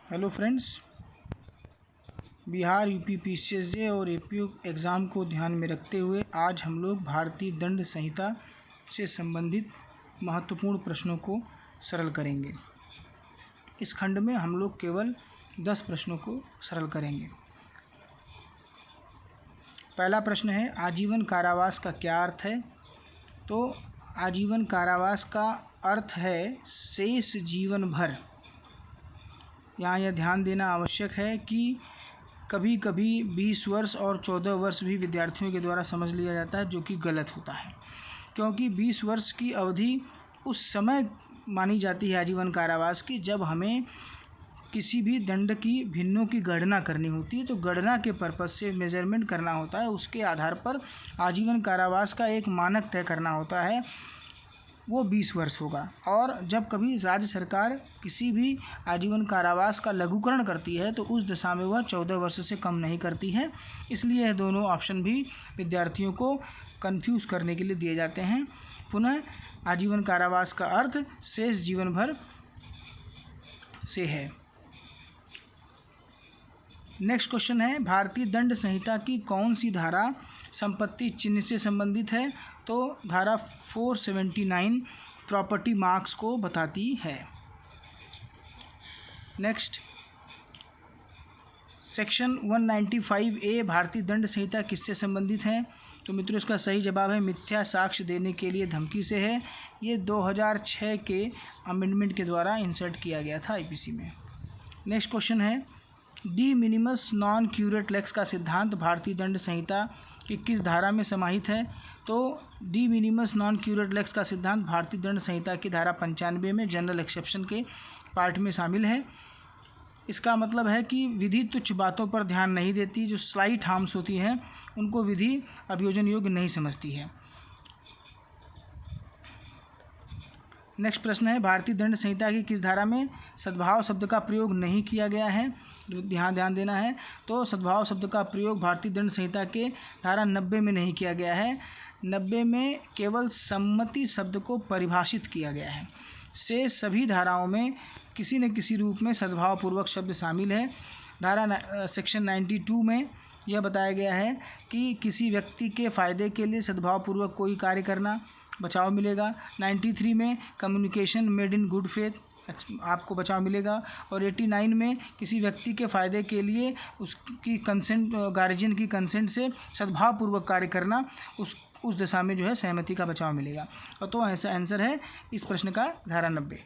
Hello friends, Bihar UP PCSJ और APO exam को ध्यान में रखते हुए आज हम लोग भारतीय दंड संहिता से संबंधित महत्वपूर्ण प्रश्नों को सरल करेंगे। इस खंड में हम लोग केवल 10 प्रश्नों को सरल करेंगे। पहला प्रश्न है, आजीवन कारावास का क्या अर्थ है? तो आजीवन कारावास का अर्थ है शेष जीवन भर। यहाँ यह ध्यान देना आवश्यक है कि कभी कभी 20 वर्ष और 14 वर्ष भी विद्यार्थियों के द्वारा समझ लिया जाता है, जो कि गलत होता है, क्योंकि 20 वर्ष की अवधि उस समय मानी जाती है आजीवन कारावास की जब हमें किसी भी दंड की भिन्नों की गणना करनी होती है। तो गणना के पर्पज़ से मेजरमेंट करना होता है, उसके आधार पर आजीवन कारावास का एक मानक तय करना होता है, वो 20 वर्ष होगा। और जब कभी राज्य सरकार किसी भी आजीवन कारावास का लघुकरण करती है तो उस दशा में वह 14 वर्ष से कम नहीं करती है। इसलिए यह दोनों ऑप्शन भी विद्यार्थियों को कंफ्यूज करने के लिए दिए जाते हैं। पुनः आजीवन कारावास का अर्थ शेष जीवन भर से है। नेक्स्ट क्वेश्चन है, भारतीय दंड संहिता की कौन सी धारा संपत्ति चिन्ह से संबंधित है? तो धारा 479 प्रॉपर्टी मार्क्स को बताती है। नेक्स्ट, सेक्शन 195A भारतीय दंड संहिता किससे संबंधित है? तो मित्रों, इसका सही जवाब है मिथ्या साक्ष्य देने के लिए धमकी से है। ये 2006 के अमेंडमेंट के द्वारा इंसर्ट किया गया था आईपीसी में। नेक्स्ट क्वेश्चन है, de minimis non curat lex का सिद्धांत भारतीय दंड संहिता की किस धारा में समाहित है? तो de minimis non curat lex का सिद्धांत भारतीय दंड संहिता की धारा 95 में जनरल एक्सेप्शन के पार्ट में शामिल है। इसका मतलब है कि विधि तुच्छ बातों पर ध्यान नहीं देती, जो स्लाइट हार्म्स होती हैं उनको विधि अभियोजन योग्य नहीं समझती है। नेक्स्ट प्रश्न है, भारतीय दंड संहिता की किस धारा में सद्भाव शब्द का प्रयोग नहीं किया गया है? ध्यान देना है। तो सद्भाव शब्द का प्रयोग भारतीय दंड संहिता के धारा 90 में नहीं किया गया है। 90 में केवल सम्मति शब्द को परिभाषित किया गया है। शेष सभी धाराओं में किसी न किसी रूप में सद्भावपूर्वक शब्द शामिल है। धारा सेक्शन 92 में यह बताया गया है कि किसी व्यक्ति के फ़ायदे के लिए सद्भावपूर्वक कोई कार्य करना, बचाव मिलेगा। 93 में communication made in good faith, आपको बचाव मिलेगा। और 89 में किसी व्यक्ति के फ़ायदे के लिए उसकी कंसेंट, गार्जियन की कंसेंट से सद्भावपूर्वक कार्य करना, उस दशा में जो है सहमति का बचाव मिलेगा। और तो ऐसा आंसर है इस प्रश्न का धारा 90।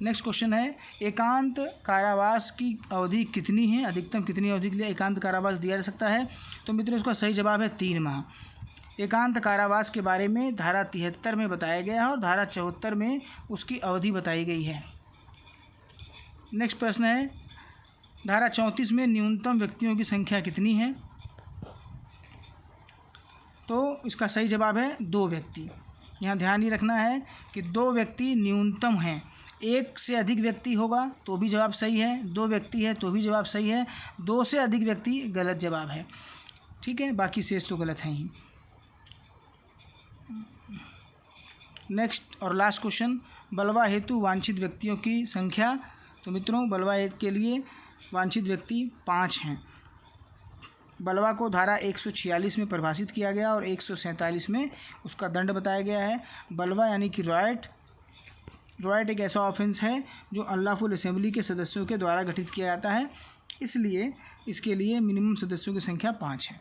नेक्स्ट क्वेश्चन है, एकांत कारावास की अवधि कितनी है? अधिकतम कितनी अवधि के लिए एकांत कारावास दिया जा सकता है? तो मित्रों, इसका सही जवाब है 3 माह। एकांत कारावास के बारे में धारा 73 में बताया गया है और धारा 74 में उसकी अवधि बताई गई है। नेक्स्ट प्रश्न है, धारा 34 में न्यूनतम व्यक्तियों की संख्या कितनी है? तो इसका सही जवाब है 2 व्यक्ति। यहाँ ध्यान ये रखना है कि 2 व्यक्ति न्यूनतम हैं। 1 से अधिक व्यक्ति होगा तो भी जवाब सही है, 2 व्यक्ति है तो भी जवाब सही है, 2 से अधिक व्यक्ति गलत जवाब है। ठीक है, बाकी शेष तो गलत हैं ही। नेक्स्ट और लास्ट क्वेश्चन, बलवा हेतु वांछित व्यक्तियों की संख्या। तो मित्रों, बलवा हेतु के लिए वांछित व्यक्ति 5 हैं। बलवा को धारा 146 में परिभाषित किया गया और 147 में उसका दंड बताया गया है। बलवा यानी कि रॉयट एक ऐसा ऑफेंस है जो अनलॉफुल असेंबली के सदस्यों के द्वारा गठित किया जाता है, इसलिए इसके लिए मिनिमम सदस्यों की संख्या 5 है।